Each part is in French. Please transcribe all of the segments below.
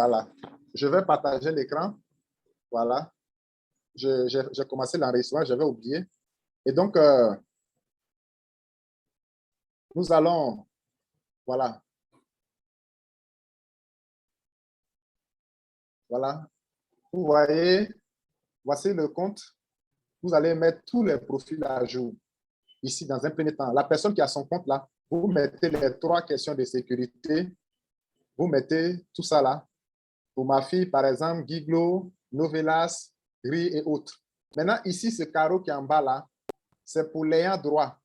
Voilà. Je vais partager l'écran. Voilà. J'ai commencé l'enregistrement, j'avais oublié. Et donc, nous allons, voilà. Voilà. Vous voyez, voici le compte. Vous allez mettre tous les profils à jour. Ici, dans un premier temps, la personne qui a son compte là, vous mettez les 3 questions de sécurité. Vous mettez tout ça là. Pour ma fille, par exemple, Giglo, Novelas, Gris et autres. Maintenant, ici, ce carreau qui est en bas là, c'est pour l'ayant droit.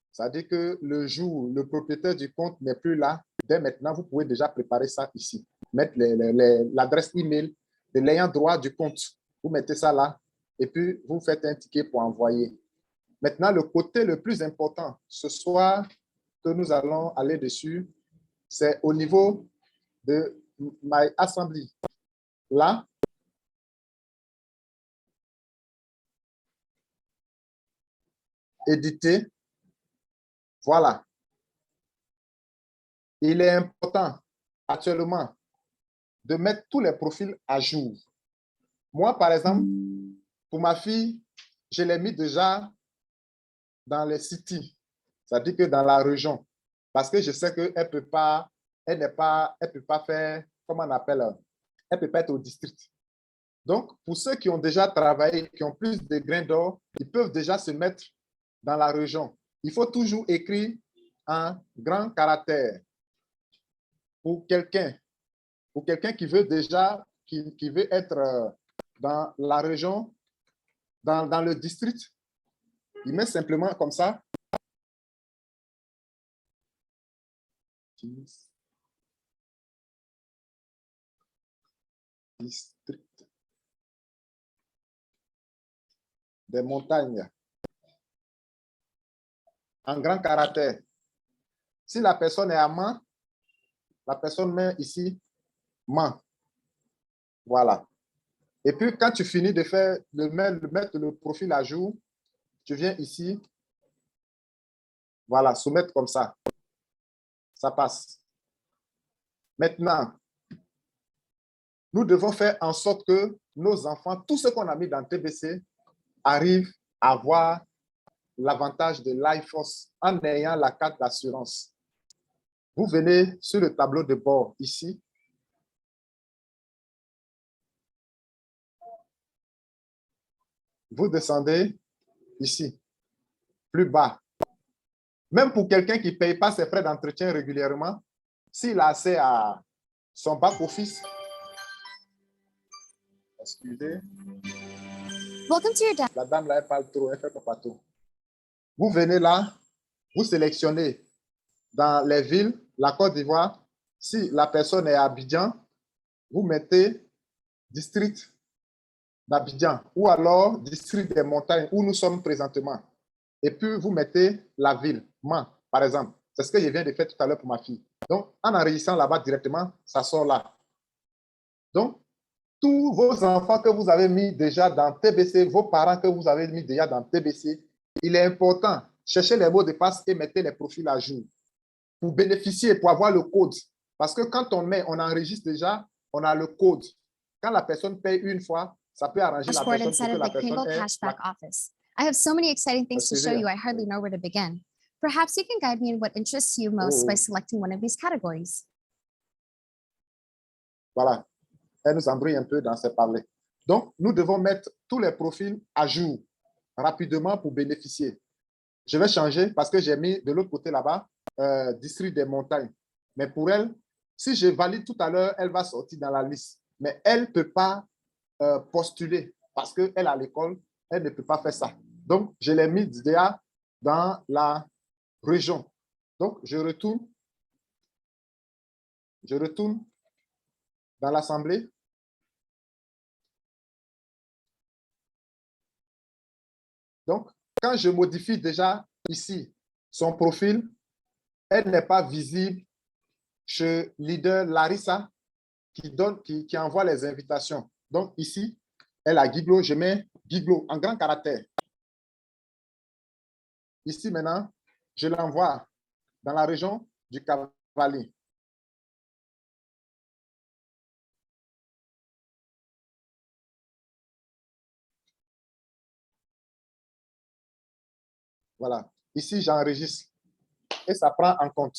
C'est-à-dire que le jour où le propriétaire du compte n'est plus là, dès maintenant, vous pouvez déjà préparer ça ici. Mettre l'adresse email de l'ayant droit du compte. Vous mettez ça là et puis vous faites un ticket pour envoyer. Maintenant, le côté le plus important ce soir que nous allons aller dessus, c'est au niveau de My Assembly. Là, éditer. Voilà. Il est important actuellement de mettre tous les profils à jour. Moi, par exemple, pour ma fille, je l'ai mis déjà dans les cities, c'est-à-dire que dans la région, parce que je sais qu'elle ne peut pas, elle peut pas faire, comment on appelle, elle ne peut pas être au district. Donc, pour ceux qui ont déjà travaillé, qui ont plus de grains d'or, ils peuvent déjà se mettre dans la région. Il faut toujours écrire en grand caractère pour quelqu'un qui veut déjà, qui veut être dans la région, dans le district. Il met simplement comme ça. District des montagnes. En grand caractère. Si la personne est à Mans, la personne met ici Mans. Voilà. Et puis, quand tu finis de faire, de mettre le profil à jour, tu viens ici. Voilà, soumettre comme ça. Ça passe. Maintenant, nous devons faire en sorte que nos enfants, tout ce qu'on a mis dans TBC, arrivent à avoir l'avantage de l'iForce en ayant la carte d'assurance. Vous venez sur le tableau de bord ici. Vous descendez ici, plus bas. Même pour quelqu'un qui ne paye pas ses frais d'entretien régulièrement, s'il a accès à son back-office, excusez, la dame là, elle parle trop, elle fait pas trop. Vous venez là, vous sélectionnez dans les villes, la Côte d'Ivoire. Si la personne est à Abidjan, vous mettez district d'Abidjan ou alors district des montagnes où nous sommes présentement. Et puis, vous mettez la ville, Mans, par exemple. C'est ce que je viens de faire tout à l'heure pour ma fille. Donc, en enregistrant là-bas directement, ça sort là. Donc, tous vos enfants que vous avez mis déjà dans TBC, vos parents que vous avez mis déjà dans TBC, il est important, cherchez les mots de passe et mettez les profils à jour pour bénéficier, pour avoir le code. Parce que quand on enregistre déjà, on a le code. Quand la personne paye une fois, ça peut arranger la personne pour que la personne ait... I have so many exciting things to show you, I hardly know where to begin. Perhaps you can guide me in what interests you most by selecting one of these categories. Voilà. Elle nous embrouille un peu dans ses parler. Donc, nous devons mettre tous les profils à jour rapidement pour bénéficier. Je vais changer parce que j'ai mis de l'autre côté là-bas, district des montagnes. Mais pour elle, si je valide tout à l'heure, elle va sortir dans la liste. Mais elle ne peut pas postuler parce qu'elle à l'école, elle ne peut pas faire ça. Donc, je l'ai mis déjà dans la région. Donc, je retourne dans l'Assemblée. Donc, quand je modifie déjà ici son profil, elle n'est pas visible chez leader Larissa qui envoie les invitations. Donc, ici, elle a Giglo, je mets Giglo en grand caractère. Ici, maintenant, je l'envoie dans la région du Cavalier. Voilà. Ici, j'enregistre et ça prend en compte.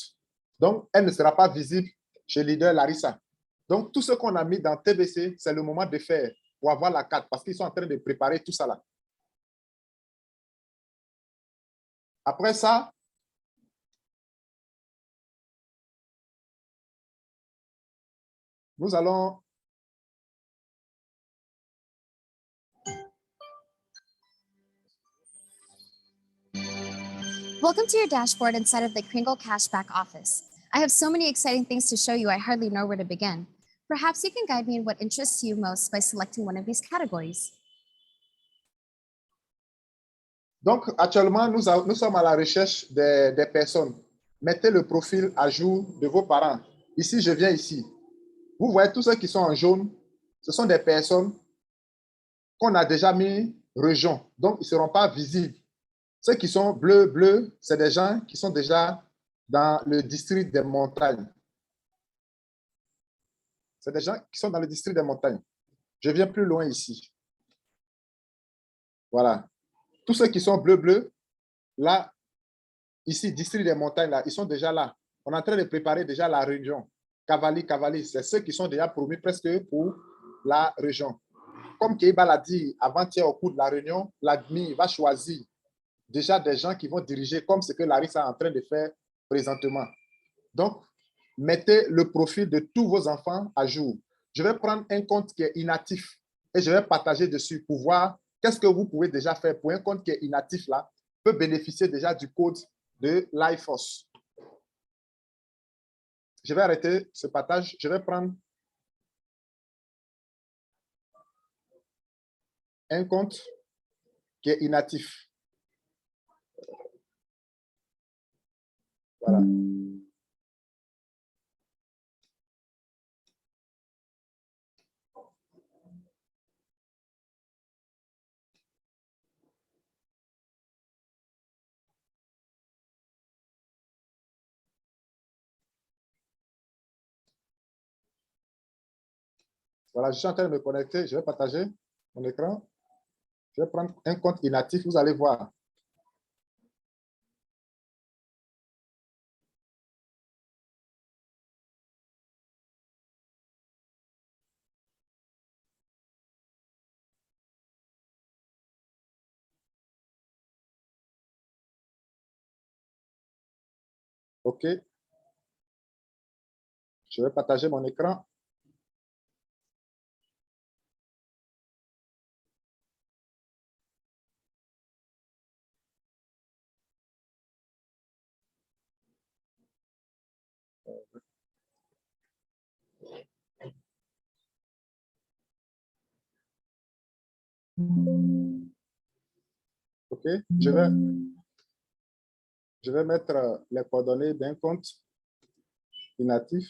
Donc, elle ne sera pas visible chez leader Larissa. Donc, tout ce qu'on a mis dans TBC, c'est le moment de faire pour avoir la carte parce qu'ils sont en train de préparer tout ça là. Après ça, nous allons Welcome to your dashboard inside of the Kringle Cashback office. I have so many exciting things to show you, I hardly know where to begin. Perhaps you can guide me in what interests you most by selecting one of these categories. Donc, actuellement, nous sommes à la recherche des personnes. Mettez le profil à jour de vos parents. Ici, je viens ici. Vous voyez tous ceux qui sont en jaune, ce sont des personnes qu'on a déjà mis région. Donc, ils ne seront pas visibles. Ceux qui sont bleus, c'est des gens qui sont déjà dans le district des montagnes. C'est des gens qui sont dans le district des montagnes. Je viens plus loin ici. Voilà. Tous ceux qui sont bleus, là, ici, district des montagnes, là, ils sont déjà là. On est en train de préparer déjà la région. Cavali, c'est ceux qui sont déjà promis presque pour la région. Comme Keiba l'a dit avant-hier au cours de la réunion, l'admin va choisir déjà des gens qui vont diriger comme ce que Larissa est en train de faire présentement. Donc, mettez le profil de tous vos enfants à jour. Je vais prendre un compte qui est inactif et je vais partager dessus pour voir qu'est-ce que vous pouvez déjà faire pour un compte qui est inactif là, peut bénéficier déjà du code de LifeForce. Je vais arrêter ce partage. Je vais prendre un compte qui est inactif. Voilà. Voilà, je suis en train de me connecter. Je vais partager mon écran. Je vais prendre un compte inactif. Vous allez voir. OK. Je vais partager mon écran. OK. Je vais mettre les coordonnées d'un compte inactif.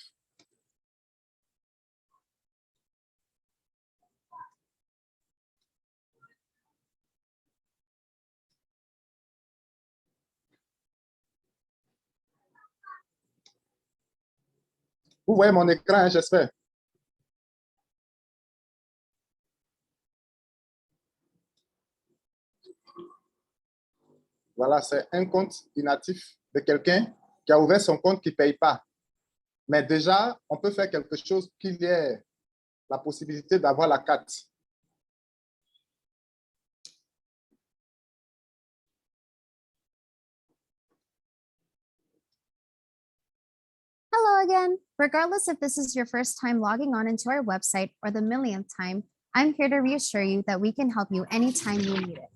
Vous voyez mon écran, hein, j'espère. Voilà, c'est un compte inactif de quelqu'un qui a ouvert son compte qui ne paye pas. Mais déjà, on peut faire quelque chose qu'il y ait la possibilité d'avoir la carte. Hello again. Regardless if this is your first time logging on into our website or the millionth time, I'm here to reassure you that we can help you anytime you need it.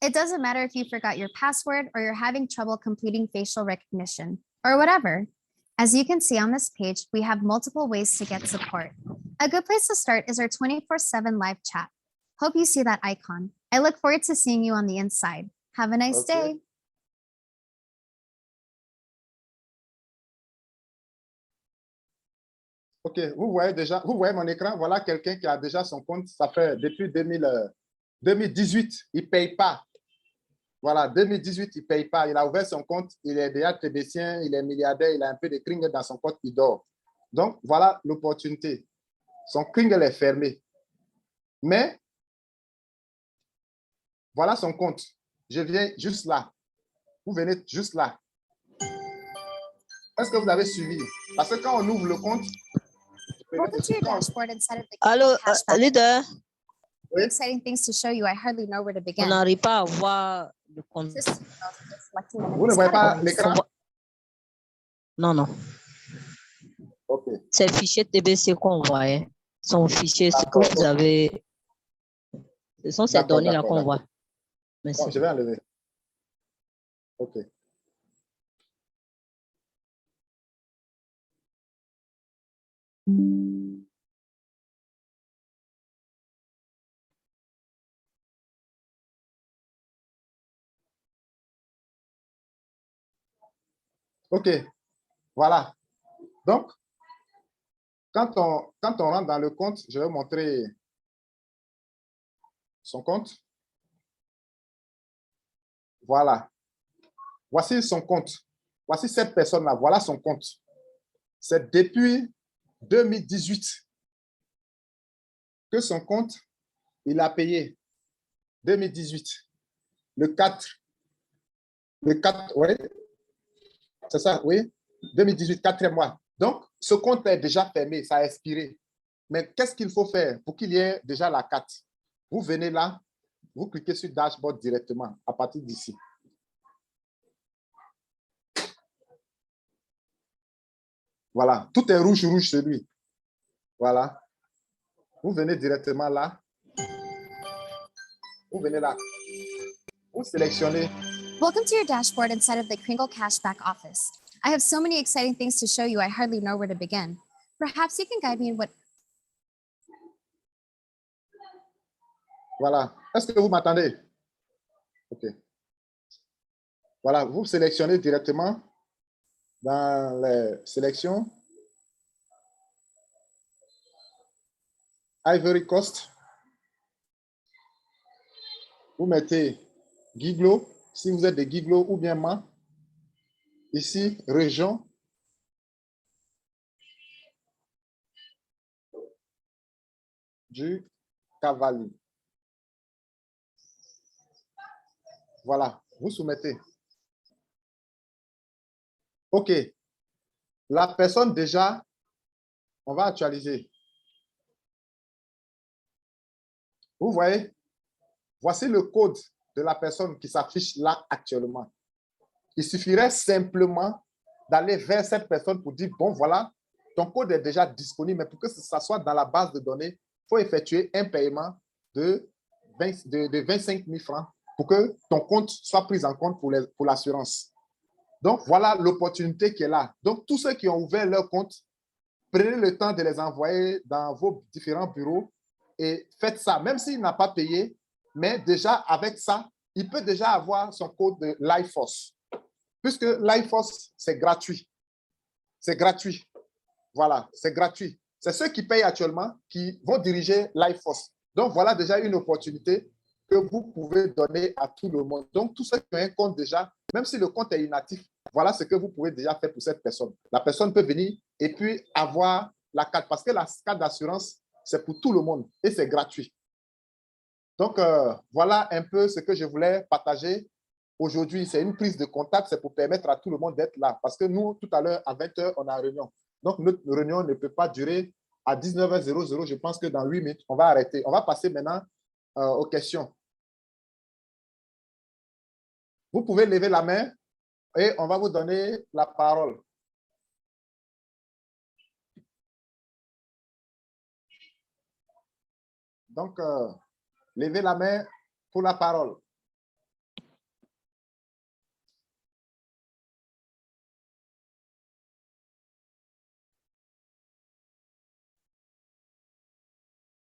It doesn't matter if you forgot your password or you're having trouble completing facial recognition or whatever. As you can see on this page, we have multiple ways to get support. A good place to start is our 24/7 live chat. Hope you see that icon. I look forward to seeing you on the inside. Have a nice day. OK, vous voyez mon écran, voilà quelqu'un qui a déjà son compte, ça fait depuis 2018, il ne paye pas. Voilà, 2018, il ne paye pas. Il a ouvert son compte, il est déjà tébécien, il est milliardaire, il a un peu de kringle dans son compte, il dort. Donc, voilà l'opportunité. Son kringle est fermé. Mais, voilà son compte. je viens juste là. Vous venez juste là. Est-ce que vous avez suivi? Parce que quand on ouvre le compte, Welcome to your dashboard and set up the Allô, cashback. leader, Oui. Exciting things to show you. I hardly know where to on begin. n'arrive pas à voir le compte. System knows that selecting one of Vous ne these voyez pas categories. l'écran? Non, non. OK. C'est le fichier TBC qu'on voyait. Son fichier, ce que D'accord, vous avez. Ce sont ces D'accord, données-là d'accord, qu'on d'accord. voit. Merci. Bon, je vais enlever. OK. OK. Voilà. Donc, quand on rentre dans le compte, je vais montrer son compte. Voilà. Voici son compte. Voici cette personne-là. Voilà son compte. C'est depuis 2018 que son compte, il a payé. 2018. Le 4. Oui. C'est ça, oui. 2018, 4e mois. Donc, ce compte est déjà fermé, ça a expiré. Mais qu'est-ce qu'il faut faire pour qu'il y ait déjà la carte? Vous venez là, vous cliquez sur Dashboard directement à partir d'ici. Voilà, tout est rouge chez lui. Voilà. Vous venez directement là. Vous venez là. Vous sélectionnez. Welcome to your dashboard and set up the Kringle Cashback Office. I have so many exciting things to show you, I hardly know where to begin. Perhaps you can guide me in what... Voilà. Est-ce que vous m'entendez? OK. Voilà, vous sélectionnez directement dans les sélections. Ivory Coast. Vous mettez Giglo, si vous êtes de Giglo ou bien Man. Ici, région. Du Cavalier. Voilà, vous soumettez. OK. La personne déjà, on va actualiser. Vous voyez, voici le code de la personne qui s'affiche là actuellement. Il suffirait simplement d'aller vers cette personne pour dire, bon, voilà, ton code est déjà disponible, mais pour que ça soit dans la base de données, il faut effectuer un paiement de 25 000 francs pour que ton compte soit pris en compte pour l'assurance. Donc, voilà l'opportunité qui est là. Donc, tous ceux qui ont ouvert leur compte, prenez le temps de les envoyer dans vos différents bureaux et faites ça. Même s'il n'a pas payé, mais déjà avec ça, il peut déjà avoir son code de LifeForce. Puisque LifeForce, c'est gratuit. C'est gratuit. Voilà, c'est gratuit. C'est ceux qui payent actuellement qui vont diriger LifeForce. Donc, voilà déjà une opportunité que vous pouvez donner à tout le monde. Donc, tous ceux qui ont un compte déjà, même si le compte est inactif, voilà ce que vous pouvez déjà faire pour cette personne. La personne peut venir et puis avoir la carte parce que la carte d'assurance, c'est pour tout le monde et c'est gratuit. Donc, voilà un peu ce que je voulais partager. Aujourd'hui, c'est une prise de contact, c'est pour permettre à tout le monde d'être là. Parce que nous, tout à l'heure, à 20 h, on a une réunion. Donc, notre réunion ne peut pas durer à 19h00. Je pense que dans 8 minutes, on va arrêter. On va passer maintenant aux questions. Vous pouvez lever la main et on va vous donner la parole. Donc, levez la main pour la parole.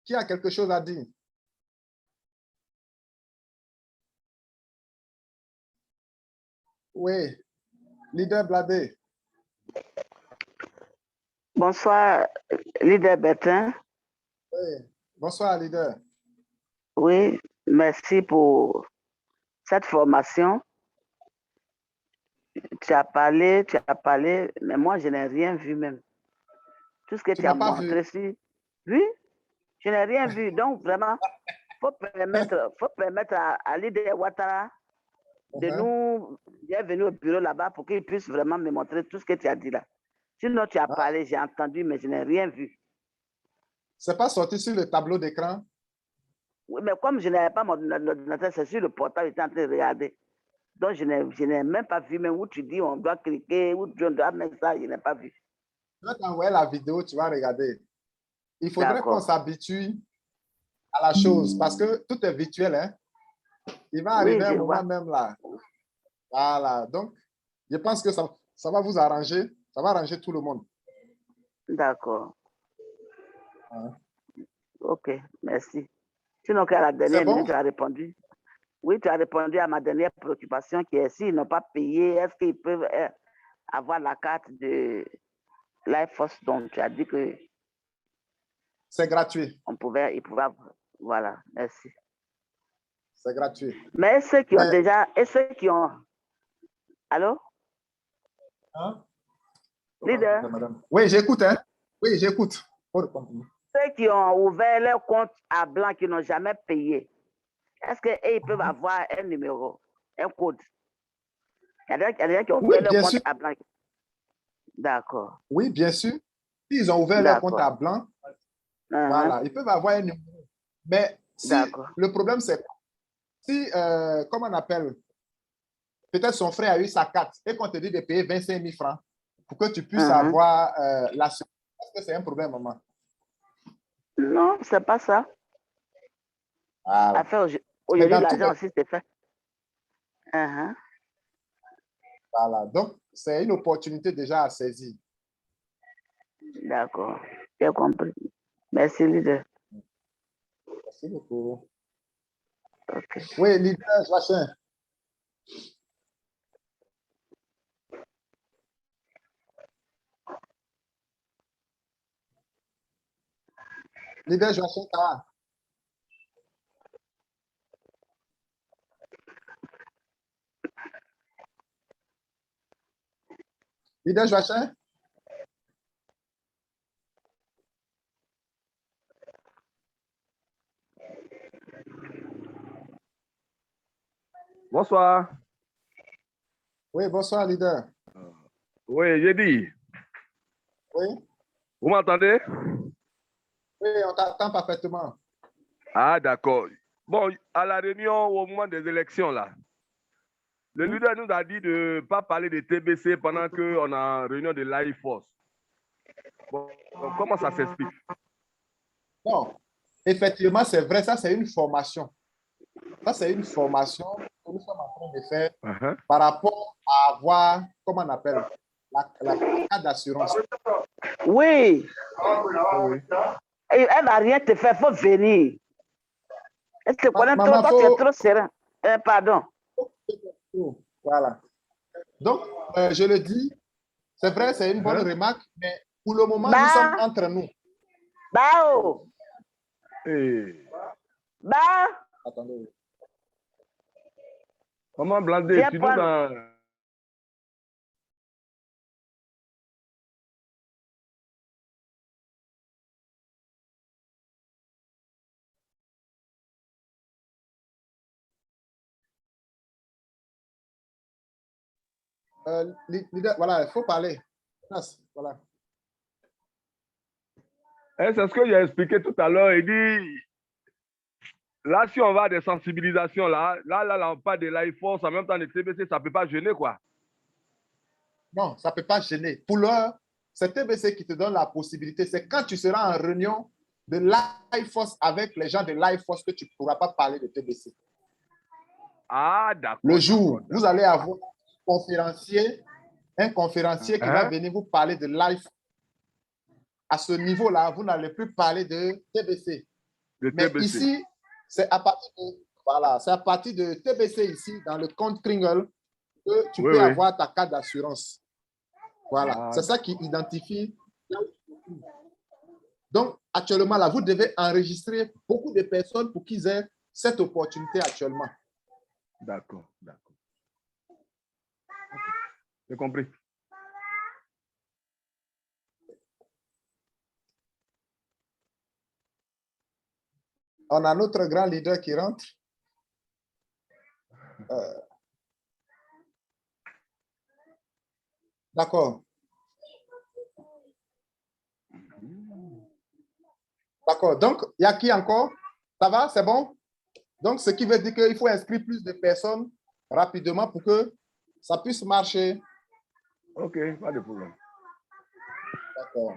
Qui a quelque chose à dire? Oui, leader Bladé. Bonsoir, leader Bertin. Oui. Bonsoir, leader. Oui, merci pour cette formation. Tu as parlé, mais moi, je n'ai rien vu même. Tout ce que tu as montré ici, oui, je n'ai rien vu. Donc, vraiment, il faut permettre à leader Ouattara de nous, venir au bureau là-bas pour qu'il puisse vraiment me montrer tout ce que tu as dit là. Sinon, tu as parlé, j'ai entendu, mais je n'ai rien vu. C'est pas sorti sur le tableau d'écran? Oui, mais comme je n'avais pas mon ordinateur, c'est sur le portable, j'étais en train de regarder. Donc, je n'ai même pas vu, même où tu dis on doit cliquer, où on doit mettre ça, je n'ai pas vu. Je vais t'envoyer la vidéo, tu vas regarder. Il faudrait qu'on s'habitue à la chose parce que tout est virtuel. Hein? Il va arriver un moment même là. Voilà. Donc, je pense que ça va vous arranger. Ça va arranger tout le monde. D'accord. OK, merci. Sinon, à la dernière minute, tu as répondu. Oui, tu as répondu à ma dernière préoccupation qui est s'ils n'ont pas payé, est-ce qu'ils peuvent avoir la carte de Life Force dont tu as dit que c'est gratuit. Ils pouvaient voilà, merci. C'est gratuit. Mais ceux qui ont déjà, et ceux qui ont... Allô? Hein? Leader? Oui, j'écoute. Hein? Oui, j'écoute. Ceux qui ont ouvert leur compte à blanc, qui n'ont jamais payé, est-ce qu'ils peuvent avoir un numéro, un code? Il y a des gens qui ont ouvert leur compte à blanc. D'accord. Oui, bien sûr. S'ils ont ouvert leur compte à blanc, voilà, ils peuvent avoir un numéro. Mais si le problème, c'est si, comment on appelle, peut-être son frère a eu sa carte et qu'on te dit de payer 25 000 francs pour que tu puisses avoir l'assurance. Est-ce que c'est un problème, maman? Non, c'est pas ça. Voilà. Aujourd'hui, l'argent aussi, c'est fait. Voilà. Donc, c'est une opportunité déjà à saisir. D'accord. J'ai compris. Merci, leader. Merci beaucoup. Okay. Oui, leader, Joachim. Leader Joachim, ça va? Leader Joachim? Bonsoir. Oui, bonsoir, leader. Oui, j'ai dit. Oui. Vous m'entendez? Oui, on t'entend parfaitement. Ah, d'accord. Bon, à la réunion, au moment des élections, là, le leader nous a dit de ne pas parler de TBC pendant qu'on a une réunion de Life Force. Bon, comment ça s'explique? Non, effectivement, c'est vrai, ça c'est une formation. Ça, c'est une formation que nous sommes en train de faire par rapport à avoir, comment on appelle, la carte d'assurance. Oui. Elle ne va rien te faire, il faut venir. Est-ce que toi, tu es trop serein? Pardon. Voilà. Donc, je le dis, c'est vrai, c'est une bonne remarque, mais pour le moment, nous sommes entre nous. Bao. Attendez. Comment Blandé, tu nous as... Leader, voilà, il faut parler. Voilà. C'est ce que j'ai expliqué tout à l'heure. Il dit, là, si on va à des sensibilisations, là, on parle de Life Force, en même temps de TBC, ça ne peut pas gêner, quoi. Non, ça ne peut pas gêner. Pour l'heure, c'est TBC qui te donne la possibilité. C'est quand tu seras en réunion de Life Force avec les gens de Life Force que tu ne pourras pas parler de TBC. Ah, d'accord. Le jour, vous allez avoir un conférencier qui va venir vous parler de Life. À ce niveau-là, vous n'allez plus parler de TBC. Mais ici, c'est à partir de TBC ici, dans le compte Kringle, que tu peux avoir ta carte d'assurance. Voilà, c'est ça qui identifie. Donc, actuellement, là, vous devez enregistrer beaucoup de personnes pour qu'ils aient cette opportunité actuellement. D'accord, d'accord. J'ai compris. On a notre grand leader qui rentre. D'accord. D'accord. Donc, il y a qui encore? Ça va? C'est bon? Donc, ce qui veut dire qu'il faut inscrire plus de personnes rapidement pour que ça puisse marcher. Ok, pas de problème. D'accord.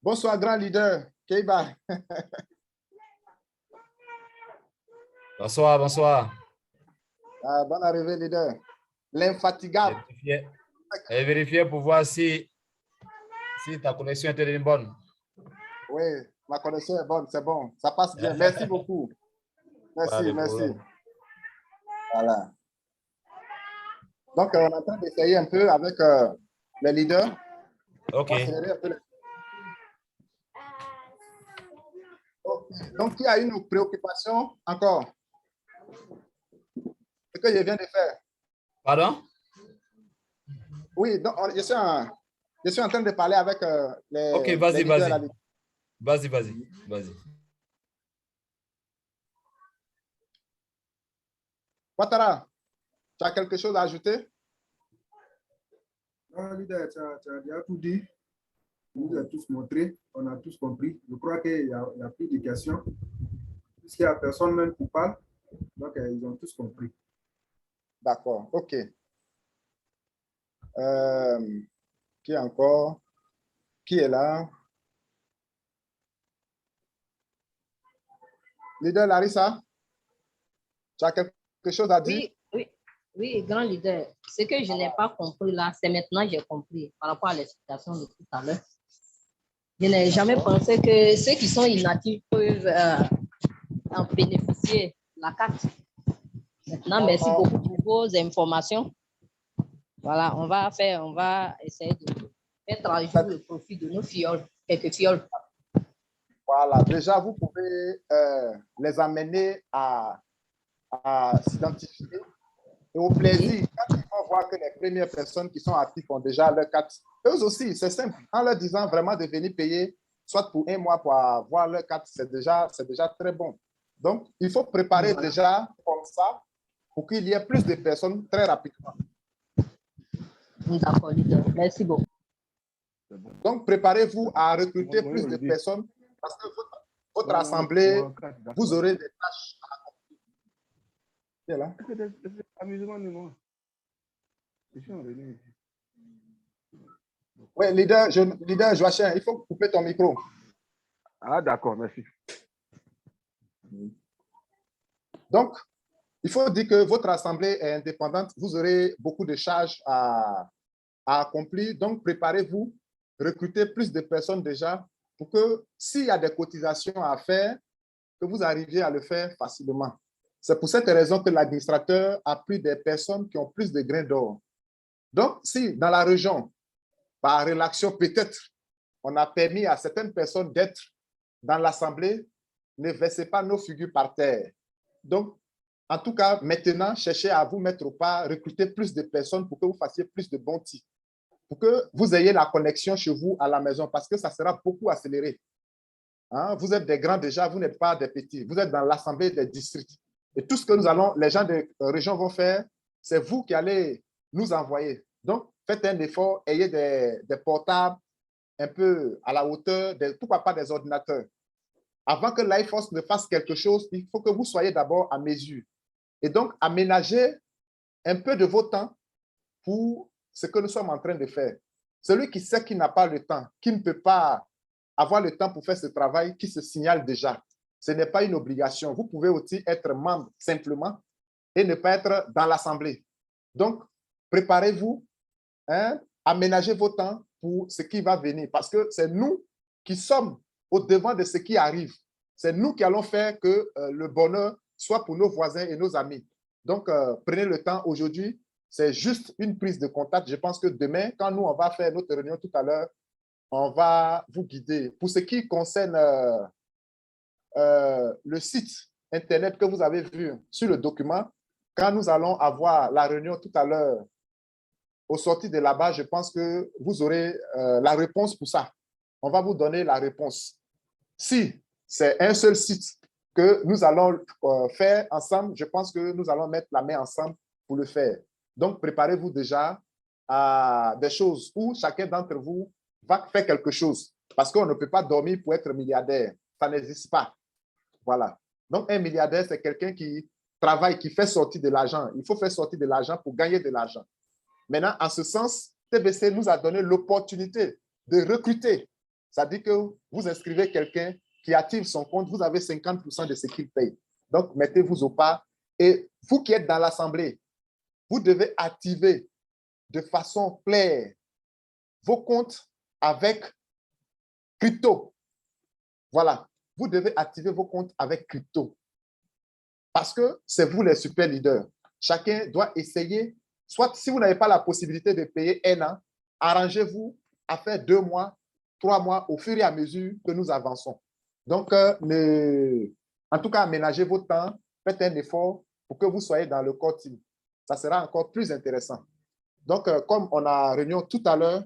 Bonsoir, grand leader. Keiba. Bonsoir, bonsoir. Bonne arrivée, leader. L'infatigable. Vérifier pour voir si ta connexion est bonne. Oui, ma connexion est bonne, c'est bon. Ça passe bien. Merci beaucoup. Merci, merci. Voilà. Donc, on est en train d'essayer un peu avec les leaders. OK. Donc, qui a une préoccupation encore? Ce que je viens de faire. Pardon? Oui, donc, je suis en train de parler avec les. OK, vas-y, vas-y. Vas-y. Ouattara, tu as quelque chose à ajouter? Non, leader, tu as déjà tout dit. On nous a tous montré, on a tous compris. Je crois qu'il n'y a plus de questions. Puisqu'il n'y a personne même qui parle, donc ils ont tous compris. D'accord, OK. Qui encore? Qui est là? Leader Larissa, tu as quelque chose à dire? Oui, grand leader. Ce que je n'ai pas compris là, c'est maintenant que j'ai compris par rapport à l'explication de tout à l'heure. Je n'ai jamais pensé que ceux qui sont inactifs peuvent en bénéficier, la carte. Maintenant, merci beaucoup pour vos informations. Voilà, on va essayer de mettre à jour le profil de nos fioles, quelques fioles. Voilà, déjà, vous pouvez les amener à s'identifier. Et au plaisir, quand ils vont voir que les premières personnes qui sont actives ont déjà leur carte, eux aussi, c'est simple. En leur disant vraiment de venir payer, soit pour un mois pour avoir leur carte, c'est déjà très bon. Donc, il faut préparer déjà comme ça pour qu'il y ait plus de personnes très rapidement. D'accord, leader. Merci beaucoup. Donc, préparez-vous à recruter plus de personnes parce que votre assemblée, vous aurez des tâches à accomplir. C'est là. Oui, leader Joachim, il faut couper ton micro. Ah, d'accord, merci. Donc, il faut dire que votre assemblée est indépendante. Vous aurez beaucoup de charges à accomplir. Donc, préparez-vous, recrutez plus de personnes déjà pour que s'il y a des cotisations à faire, que vous arriviez à le faire facilement. C'est pour cette raison que l'administrateur a pris des personnes qui ont plus de grains d'or. Donc, si dans la région, par relaction peut-être, on a permis à certaines personnes d'être dans l'assemblée, ne versez pas nos figures par terre. Donc, en tout cas, maintenant, cherchez à vous mettre au pas, recruter plus de personnes pour que vous fassiez plus de bons titres, pour que vous ayez la connexion chez vous à la maison, parce que ça sera beaucoup accéléré. Hein? Vous êtes des grands déjà, vous n'êtes pas des petits. Vous êtes dans l'assemblée des districts. Et tout ce que les gens de région vont faire, c'est vous qui allez nous envoyer. Donc, faites un effort, ayez des portables un peu à la hauteur, pourquoi pas des ordinateurs. Avant que l'iForce ne fasse quelque chose, il faut que vous soyez d'abord à mesure. Et donc, aménagez un peu de votre temps pour ce que nous sommes en train de faire. Celui qui sait qu'il n'a pas le temps, qui ne peut pas avoir le temps pour faire ce travail, qui se signale déjà. Ce n'est pas une obligation. Vous pouvez aussi être membre simplement et ne pas être dans l'assemblée. Donc, préparez-vous, hein, aménagez vos temps pour ce qui va venir, parce que c'est nous qui sommes au devant de ce qui arrive. C'est nous qui allons faire que le bonheur soit pour nos voisins et nos amis. Donc, prenez le temps aujourd'hui. C'est juste une prise de contact. Je pense que demain, quand nous, on va faire notre réunion tout à l'heure, on va vous guider. Pour ce qui concerne le site Internet que vous avez vu sur le document, quand nous allons avoir la réunion tout à l'heure, au sortir de là-bas, je pense que vous aurez la réponse pour ça. On va vous donner la réponse. Si c'est un seul site que nous allons faire ensemble. Je pense que nous allons mettre la main ensemble pour le faire. Donc, préparez-vous déjà à des choses où chacun d'entre vous va faire quelque chose. Parce qu'on ne peut pas dormir pour être milliardaire. Ça n'existe pas. Voilà. Donc, un milliardaire, c'est quelqu'un qui travaille, qui fait sortir de l'argent. Il faut faire sortir de l'argent pour gagner de l'argent. Maintenant, en ce sens, TBC nous a donné l'opportunité de recruter. C'est-à-dire que vous inscrivez quelqu'un qui active son compte, vous avez 50% de ce qu'il paye. Donc, mettez-vous au pas. Et vous qui êtes dans l'Assemblée, vous devez activer de façon claire vos comptes avec crypto. Voilà. Vous devez activer vos comptes avec crypto. Parce que c'est vous les super leaders. Chacun doit essayer, soit si vous n'avez pas la possibilité de payer un an, arrangez-vous à faire 2 mois, 3 mois au fur et à mesure que nous avançons. Donc, en tout cas, aménagez votre temps, faites un effort pour que vous soyez dans le core team. Ça sera encore plus intéressant. Donc, comme on a réunion tout à l'heure,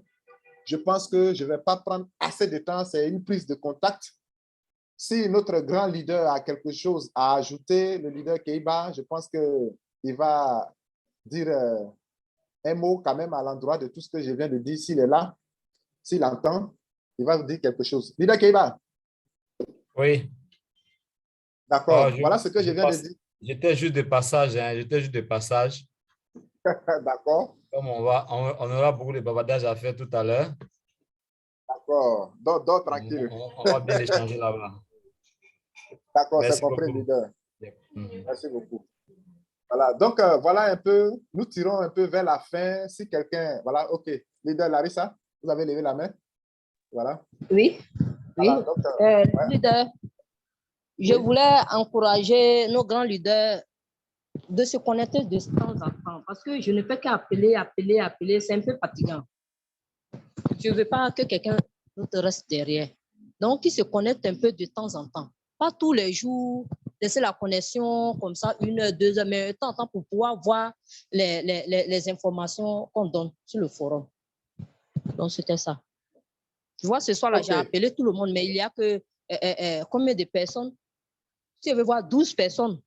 je pense que je ne vais pas prendre assez de temps. C'est une prise de contact. Si notre grand leader a quelque chose à ajouter, le leader Keiba, je pense qu'il va dire un mot quand même à l'endroit de tout ce que je viens de dire. S'il est là, s'il entend, il va vous dire quelque chose. Leader Keiba. Oui. D'accord. Voilà ce que je viens de dire. J'étais juste de passage. Hein, j'étais juste de passage. D'accord. Comme on aura beaucoup de bavardage à faire tout à l'heure. D'accord. Donc, tranquille. On va bien échanger là-bas. D'accord, c'est compris, leader. Merci beaucoup. Voilà, donc voilà un peu, nous tirons un peu vers la fin. Si quelqu'un, voilà, OK. Leader Larissa, vous avez levé la main. Voilà. Oui, voilà, oui. Donc, leader, je voulais encourager nos grands leaders de se connecter de temps en temps parce que je ne fais qu'appeler, c'est un peu fatigant. Je ne veux pas que quelqu'un te reste derrière. Donc, qui se connecte un peu de temps en temps. Pas tous les jours, laisser la connexion comme ça, 1 heure, 2 heures, mais de temps en temps pour pouvoir voir les informations qu'on donne sur le forum. Donc, c'était ça. Tu vois, ce soir-là, j'ai appelé tout le monde, mais il y a que combien de personnes? Si je veux voir 12 personnes,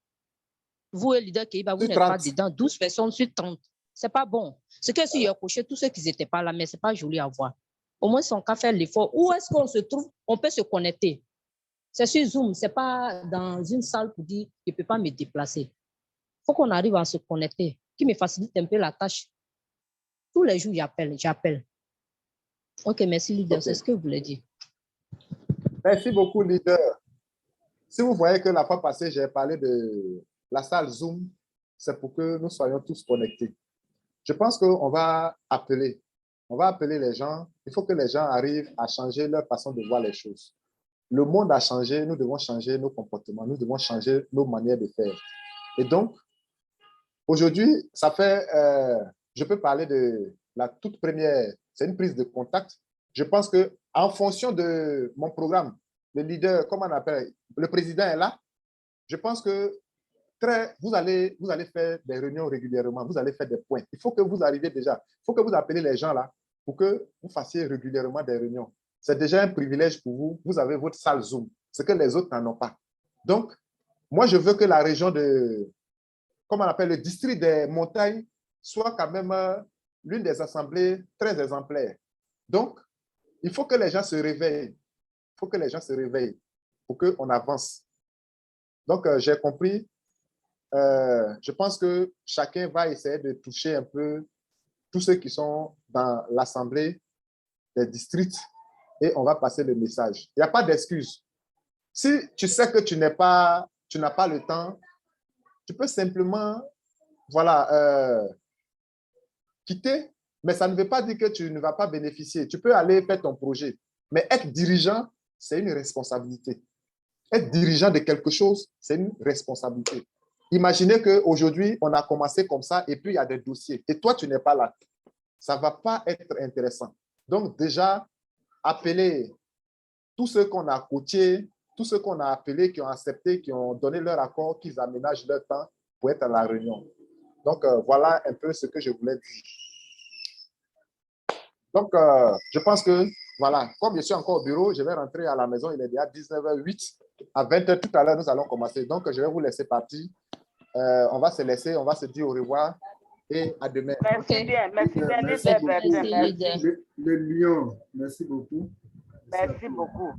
vous, le leader Keiba, vous n'êtes pas dedans. 12 personnes sur 30. Ce n'est pas bon. C'est que si j'ai coché tous ceux qui n'étaient pas là, mais ce n'est pas joli à voir. Au moins, si on peut faire l'effort. Où est-ce qu'on se trouve? On peut se connecter. C'est sur Zoom. Ce n'est pas dans une salle pour dire je ne peux pas me déplacer. Il faut qu'on arrive à se connecter, qui me facilite un peu la tâche. Tous les jours, j'appelle. OK, merci, leader. C'est ce que vous voulez dire. Merci beaucoup, leader. Si vous voyez que la fois passée, j'ai parlé de la salle Zoom, c'est pour que nous soyons tous connectés. Je pense qu'on va appeler. On va appeler les gens. Il faut que les gens arrivent à changer leur façon de voir les choses. Le monde a changé, nous devons changer nos comportements, nous devons changer nos manières de faire. Et donc, aujourd'hui, ça fait, je peux parler de la toute première, c'est une prise de contact. Je pense qu'en fonction de mon programme, le leader, comment on appelle, le président est là. Je pense que vous allez faire des réunions régulièrement, vous allez faire des points. Il faut que vous arriviez déjà, il faut que vous appelez les gens là pour que vous fassiez régulièrement des réunions. C'est déjà un privilège pour vous. Vous avez votre salle Zoom, ce que les autres n'en ont pas. Donc, moi, je veux que la région de, comment on appelle, le district des montagnes soit quand même l'une des assemblées très exemplaires. Donc, il faut que les gens se réveillent. Il faut que les gens se réveillent pour qu'on avance. Donc, j'ai compris. Je pense que chacun va essayer de toucher un peu tous ceux qui sont dans l'assemblée des districts et on va passer le message. Il n'y a pas d'excuse. Si tu sais que tu n'as pas le temps, tu peux simplement quitter, mais ça ne veut pas dire que tu ne vas pas bénéficier. Tu peux aller faire ton projet, mais être dirigeant, c'est une responsabilité. Être dirigeant de quelque chose, c'est une responsabilité. Imaginez qu'aujourd'hui, on a commencé comme ça et puis il y a des dossiers et toi, tu n'es pas là. Ça ne va pas être intéressant. Donc déjà, appelez tous ceux qu'on a coachés, tous ceux qu'on a appelés, qui ont accepté, qui ont donné leur accord, qu'ils aménagent leur temps pour être à la réunion. Donc, voilà un peu ce que je voulais dire. Donc, je pense que, voilà, comme je suis encore au bureau, je vais rentrer à la maison, il est déjà 19h08. À 20h tout à l'heure, nous allons commencer. Donc, je vais vous laisser partir. On va se laisser, on va se dire au revoir et à demain. Merci bien, merci bien, Merci leader beaucoup. Bertin, merci. Le lion, merci beaucoup. Merci beaucoup.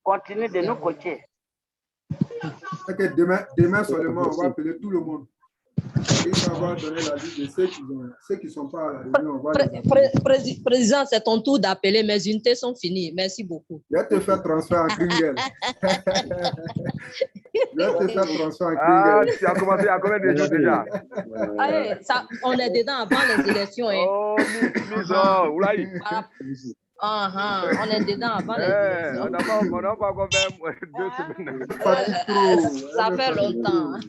Continue de nous coacher. Ok, demain seulement, on va appeler tout le monde. Et ça va donner la liste de ceux qui ne sont pas à la réunion. On va les appeler. Président, c'est ton tour d'appeler. Mes unités sont finies. Merci beaucoup. Je vais te faire transfert en Kringel. Je vais te faire transfert en Ah, Kringel. tu as commencé à combien de jours déjà? Allez, ça, on est dedans avant les élections. Hein. Oh, Miss, Oulaï. On est dedans avant les élections. On n'a pas encore fait 2 semaines. Ça fait longtemps.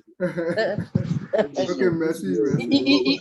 Ok, merci.